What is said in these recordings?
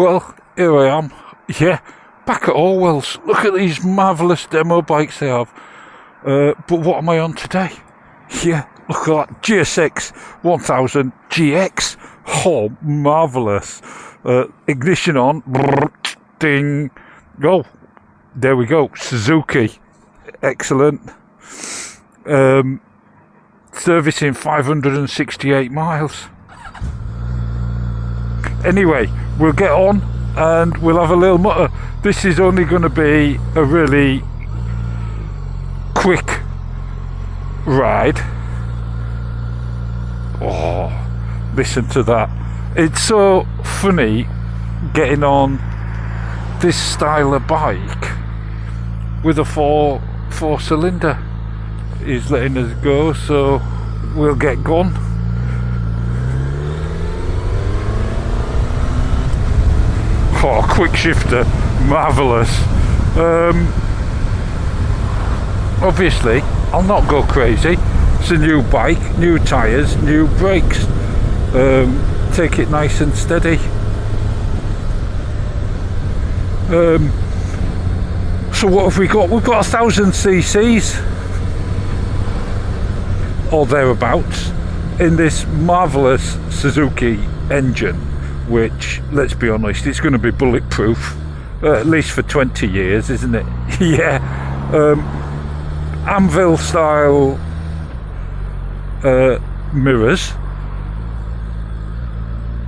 Well, here I am. Yeah, back at Orwell's. Look at these marvellous demo bikes they have. But what am I on today? Yeah, look at that GSX-1000 GX. Oh, marvellous. Ignition on. Ding. Oh, there we go. Suzuki. Excellent. Servicing 568 miles. Anyway, we'll get on and we'll have a little motor. This is only going to be a really quick ride. Oh, listen to that. It's so funny getting on this style of bike with a four cylinder. He's letting us go, so we'll get going. Oh, quick shifter, marvellous. Obviously, I'll not go crazy. It's a new bike, new tyres, new brakes. Take it nice and steady. So what have we got? We've got 1,000 cc's or thereabouts in this marvellous Suzuki engine, which, let's be honest, it's going to be bulletproof, at least for 20 years, isn't it? Yeah. Anvil style mirrors,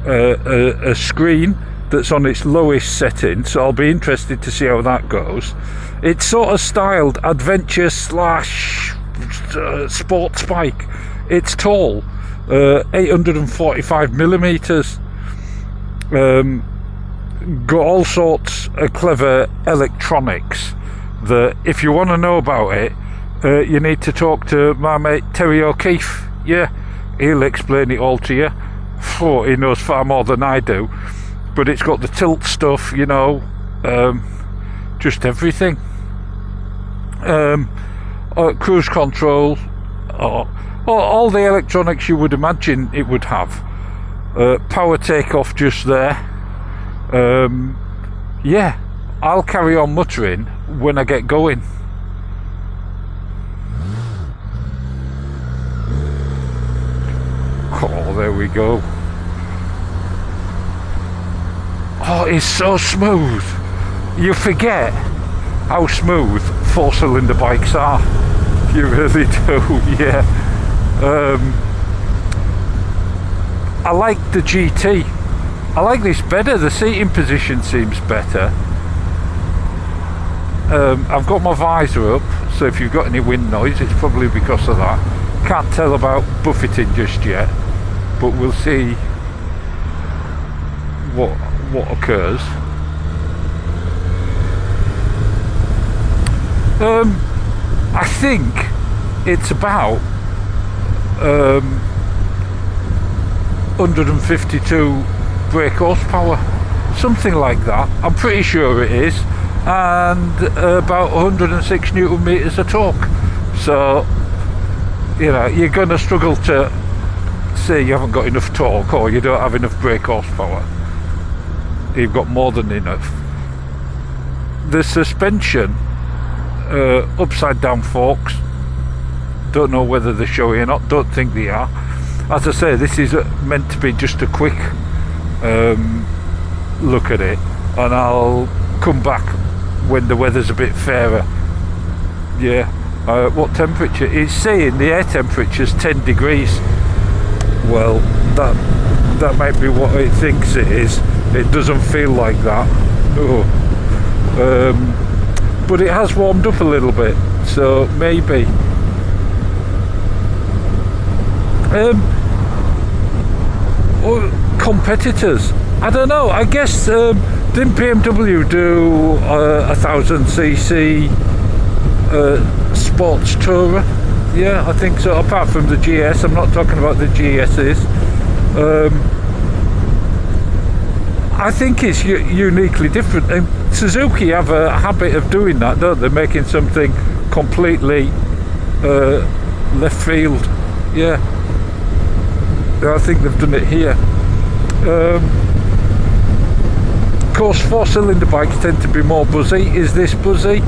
a screen that's on its lowest setting, so I'll be interested to see how that goes. It's sort of styled adventure / sports bike. It's tall, 845 millimeters. Got all sorts of clever electronics that, if you want to know about it, you need to talk to my mate Terry O'Keefe. Yeah, he'll explain it all to you. Oh, he knows far more than I do. But it's got the tilt stuff, you know, just everything. Cruise control, all the electronics you would imagine it would have. Power takeoff just there. Yeah, I'll carry on muttering when I get going. Oh, there we go. Oh, it's so smooth. You forget how smooth four-cylinder bikes are. You really do, yeah. I like the GT. I like this better. The seating position seems better. I've got my visor up, so if you've got any wind noise, it's probably because of that. Can't tell about buffeting just yet, but we'll see what occurs. I think it's about 152 brake horsepower, something like that. I'm pretty sure it is, and about 106 newton meters of torque. So, you know, you're going to struggle to say you haven't got enough torque or you don't have enough brake horsepower. You've got more than enough. The suspension, upside down forks, don't know whether they're showing or not, don't think they are. As I say, this is meant to be just a quick look at it, and I'll come back when the weather's a bit fairer. Yeah. What temperature? It's saying the air temperature's 10 degrees. Well, that might be what it thinks it is. It doesn't feel like that. Oh. But it has warmed up a little bit, so maybe. Competitors, I don't know. I guess didn't BMW do 1,000 cc sports tourer? Yeah, I think so. Apart from the GS, I'm not talking about the GS's. I think it's uniquely different, and Suzuki have a habit of doing that, don't they? Making something completely left field. Yeah, I think they've done it here. Of course, four-cylinder bikes tend to be more buzzy. Is this buzzy?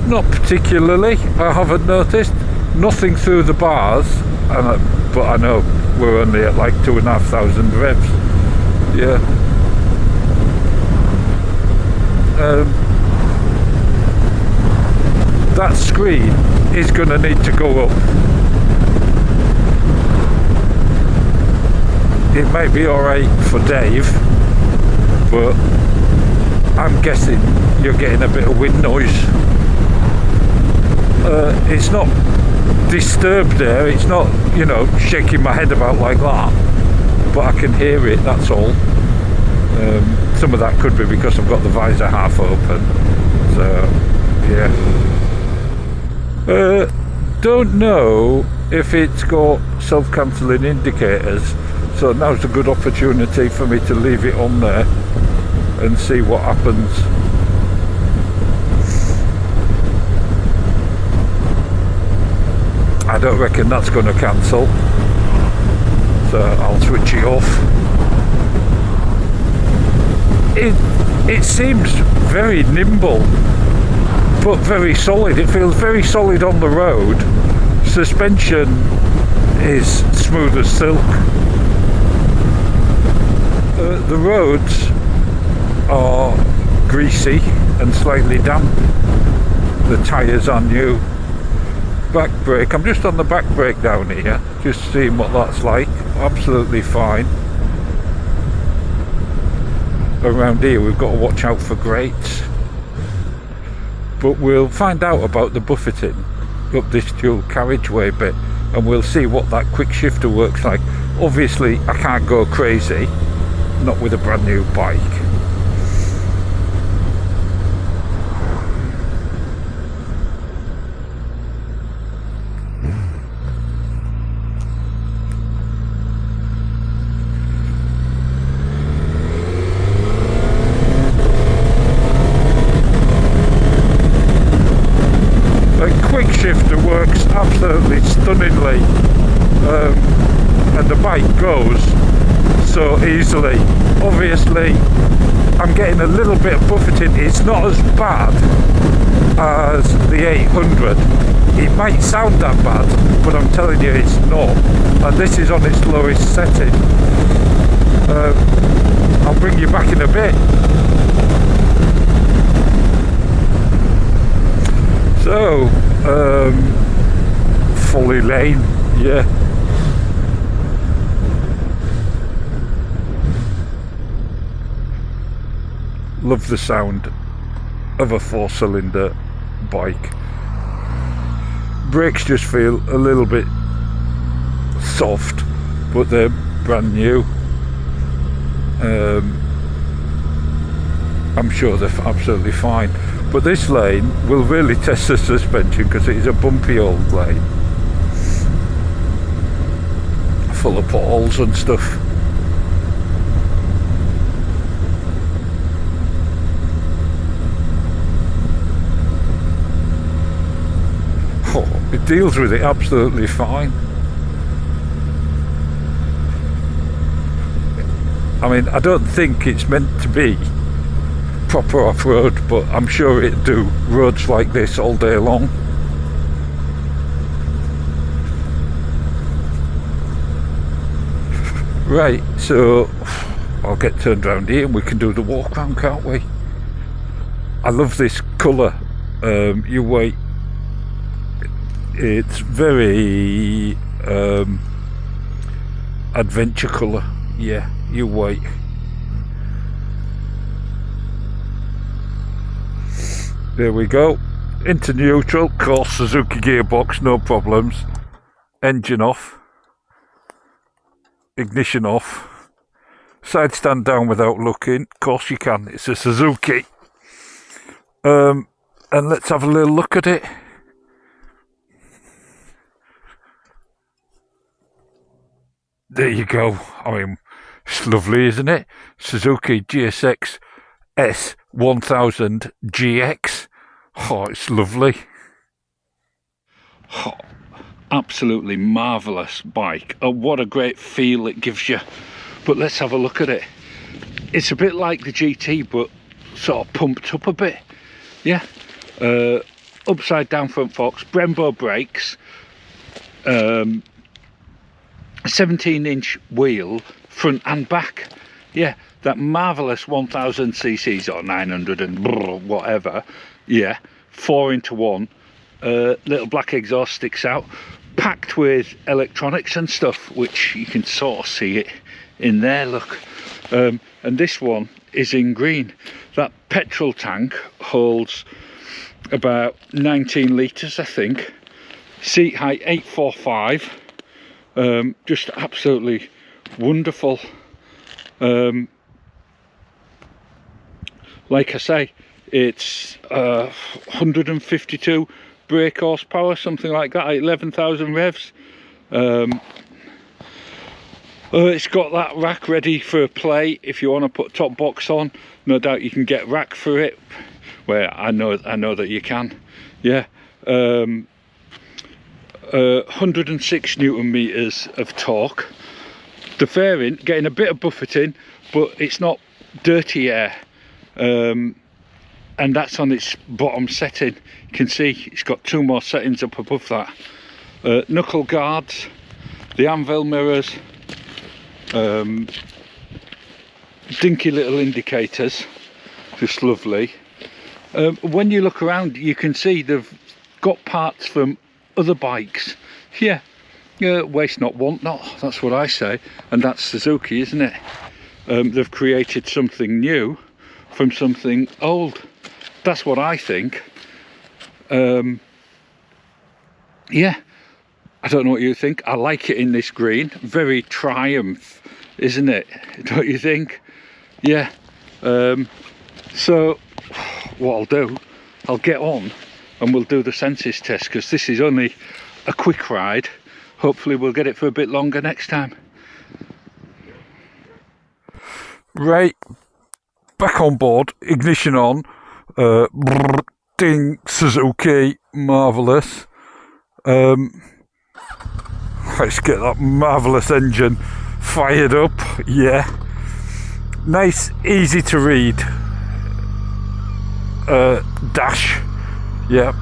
Not particularly. I haven't noticed. Nothing through the bars, but I know we're only at like 2,500 revs. Yeah. That screen is going to need to go up. It may be alright for Dave, but I'm guessing you're getting a bit of wind noise. It's not disturbed there, it's not, you know, shaking my head about like that, but I can hear it, that's all. Some of that could be because I've got the visor half open, so yeah. Don't know if it's got self-cancelling indicators, so now's a good opportunity for me to leave it on there and see what happens. I don't reckon that's going to cancel, so I'll switch it off. It seems very nimble, but very solid. It feels very solid on the road. Suspension is smooth as silk. The roads are greasy and slightly damp. The tyres are new. Back brake, I'm just on the back brake down here, just seeing what that's like. Absolutely fine. Around here we've got to watch out for grates, but we'll find out about the buffeting up this dual carriageway bit, and we'll see what that quick shifter works like. Obviously I can't go crazy, not with a brand new bike. Shifter works absolutely stunningly, and the bike goes so easily. Obviously I'm getting a little bit of buffeting. It's not as bad as the 800. It might sound that bad, but I'm telling you it's not, and this is on its lowest setting. I'll bring you back in a bit. So Folly Lane, yeah. Love the sound of a four-cylinder bike. Brakes just feel a little bit soft, but they're brand new. I'm sure they're absolutely fine. But this lane will really test the suspension because it is a bumpy old lane, full of potholes and stuff. Oh, it deals with it absolutely fine. I mean, I don't think it's meant to be proper off-road, but I'm sure it'd do roads like this all day long. Right, so I'll get turned around here and we can do the walk round, can't we? I love this colour. You wait, it's very adventure colour. Yeah, you wait. There we go, into neutral, of course, Suzuki gearbox, no problems. Engine off, ignition off, side stand down without looking, of course you can, it's a Suzuki. And let's have a little look at it. There you go. I mean, it's lovely, isn't it? Suzuki GSX-S 1000 GX. Oh, it's lovely. Oh, absolutely marvellous bike. Oh, what a great feel it gives you. But let's have a look at it. It's a bit like the GT, but sort of pumped up a bit. Yeah, upside down front forks, Brembo brakes, 17-inch wheel front and back. Yeah, that marvellous 1000 cc's or 900 and whatever. Yeah, 4-into-1. Little black exhaust sticks out, packed with electronics and stuff, which you can sort of see it in there, look. And this one is in green. That petrol tank holds about 19 litres, I think. Seat height 845. Just absolutely wonderful. Like I say, it's 152 brake horsepower, something like that, 11,000 revs. It's got that rack ready for play if you want to put top box on. No doubt you can get rack for it. Well, I know that you can. Yeah. 106 newton meters of torque. The fairing getting a bit of buffeting, but it's not dirty air. And that's on its bottom setting. You can see it's got 2 more settings up above that. Knuckle guards, the anvil mirrors, dinky little indicators, just lovely. When you look around, you can see they've got parts from other bikes. Yeah, waste not, want not, that's what I say. And that's Suzuki, isn't it? They've created something new from something old. That's what I think. Yeah, I don't know what you think. I like it in this green. Very Triumph, isn't it? Don't you think? Yeah. So what I'll do, I'll get on and we'll do the senses test, because this is only a quick ride. Hopefully we'll get it for a bit longer next time. Right, back on board, ignition on. Ding, Suzuki, marvellous. Let's get that marvellous engine fired up. Yeah, nice, easy to read dash. Yeah.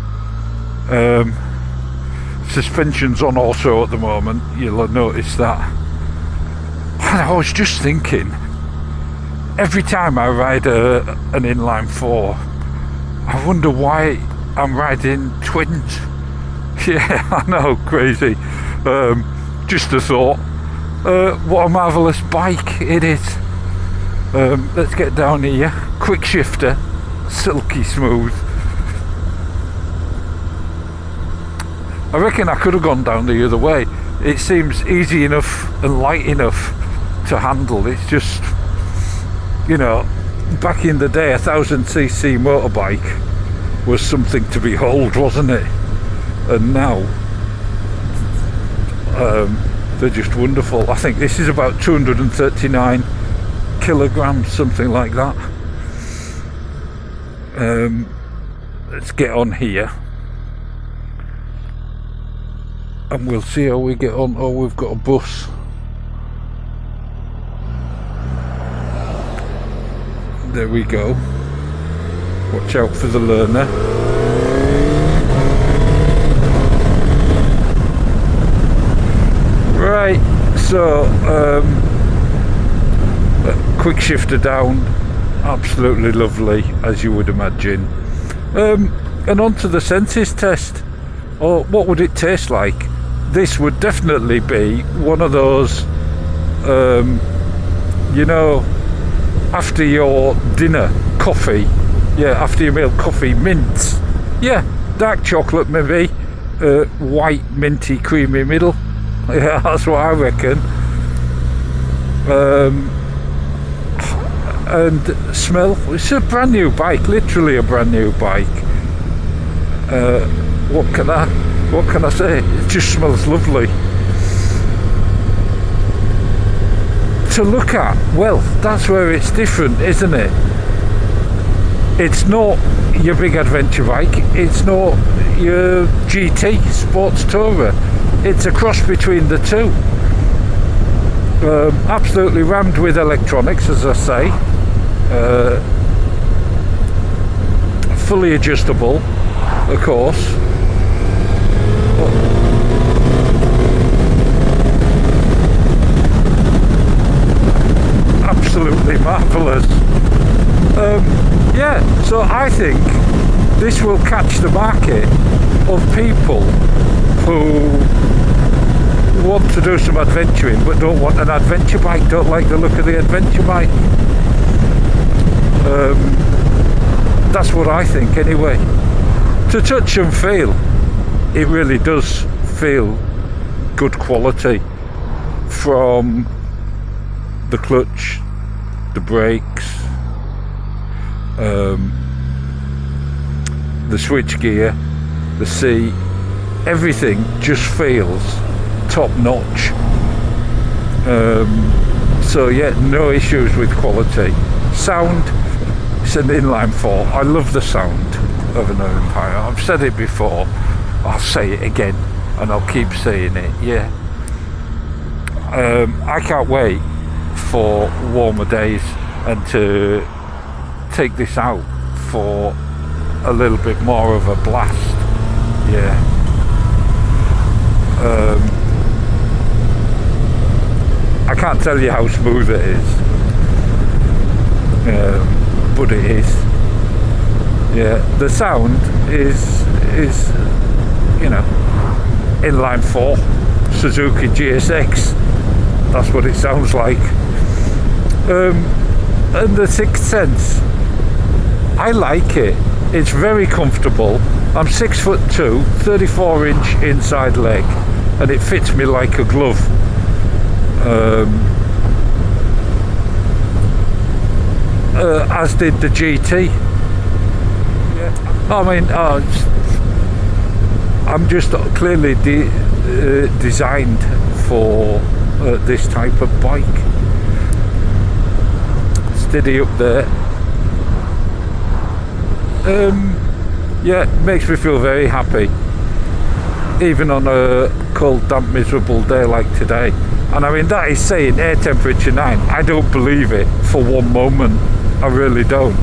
Suspension's on also at the moment, you'll have noticed that. And I was just thinking, every time I ride an inline 4, I wonder why I'm riding twins. Yeah, I know, crazy. Just a thought. What a marvellous bike it is. Let's get down here. Quick shifter, silky smooth. I reckon I could have gone down the other way. It seems easy enough and light enough to handle. It's just, you know, back in the day, 1000cc motorbike was something to behold, wasn't it? And now they're just wonderful. I think this is about 239 kilograms, something like that. Let's get on here and we'll see how we get on. Oh, we've got a bus. There we go. Watch out for the learner. Right, so quick shifter down, absolutely lovely, as you would imagine. And on to the senses test. Oh, what would it taste like? This would definitely be one of those, you know, after your dinner coffee, yeah, after your meal coffee, mints, yeah, dark chocolate maybe, white minty creamy middle, yeah, that's what I reckon. And smell, it's a brand new bike, literally a brand new bike. What can I say? It just smells lovely to look at. Well, that's where it's different, isn't it? It's not your big adventure bike, it's not your GT sports tourer, it's a cross between the two. Absolutely rammed with electronics, as I say. fully adjustable, of course. Absolutely marvellous. Yeah, so I think this will catch the market of people who want to do some adventuring but don't want an adventure bike, don't like the look of the adventure bike. That's what I think anyway. To touch and feel, it really does feel good quality, from the clutch, the brakes, the switch gear, the seat, everything just feels top notch. So yeah, no issues with quality. Sound, it's an inline 4. I love the sound of an Empire. I've said it before, I'll say it again, and I'll keep saying it. Yeah, I can't wait for warmer days and to take this out for a little bit more of a blast. Yeah. I can't tell you how smooth it is, but it is. Yeah, the sound is you know, inline 4 Suzuki GSX. That's what it sounds like. And the Sixth Sense, I like it. It's very comfortable. I'm 6'2", 34-inch inside leg, and it fits me like a glove. As did the GT. Yeah. I mean, I'm just clearly designed for this type of bike. Steady up there. Yeah, it makes me feel very happy, even on a cold, damp, miserable day like today. And I mean, that is saying air temperature 9. I don't believe it for one moment. I really don't.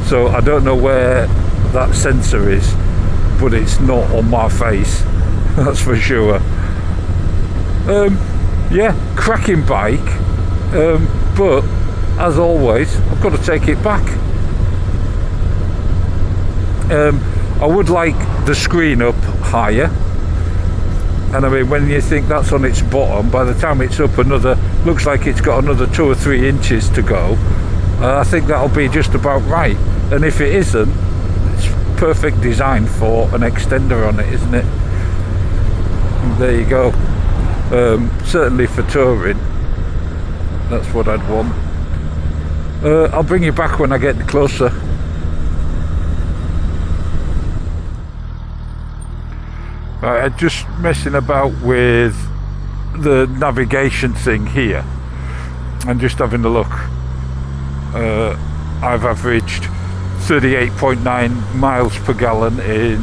So I don't know where that sensor is, but it's not on my face. That's for sure. Yeah, cracking bike. But as always, I've got to take it back. I would like the screen up higher, and I mean, when you think that's on its bottom, by the time it's up another, looks like it's got another 2 or 3 inches to go, I think that'll be just about right. And if it isn't, it's perfect design for an extender on it, isn't it? And there you go. Certainly for touring, that's what I'd want. I'll bring you back when I get closer. Right, I'm just messing about with the navigation thing here. I'm just having a look. I've averaged 38.9 miles per gallon in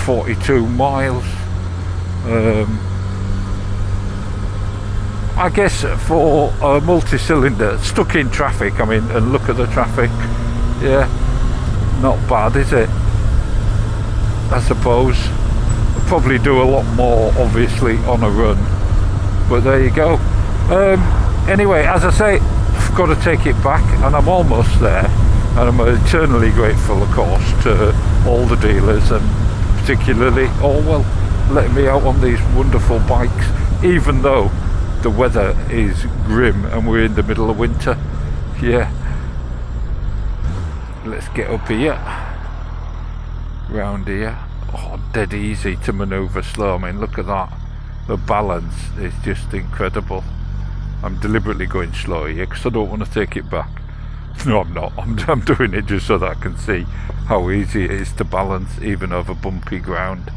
42 miles. I guess for a multi-cylinder stuck in traffic, I mean, and look at the traffic, yeah, not bad, is it? I suppose. I'll probably do a lot more, obviously, on a run, but there you go. Anyway, as I say, I've got to take it back, and I'm almost there, and I'm eternally grateful, of course, to all the dealers, and particularly Orwell, letting me out on these wonderful bikes, even though the weather is grim and we're in the middle of winter. Yeah, let's get up here, round here. Oh, dead easy to maneuver slow. I mean, look at that, the balance is just incredible. I'm deliberately going slow here because I don't want to take it back. No, I'm not. I'm doing it just so that I can see how easy it is to balance even over bumpy ground.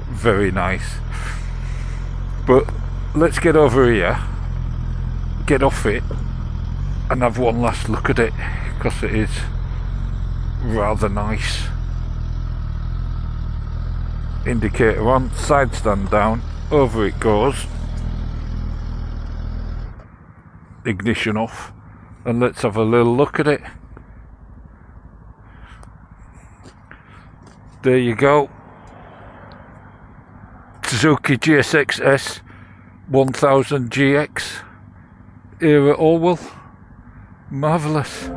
Very nice. But let's get over here, get off it, and have one last look at it, because it is rather nice. Indicator on, side stand down, over it goes, ignition off, and let's have a little look at it. There you go. Suzuki GSX-S 1000 GX here at Orwell. Marvellous.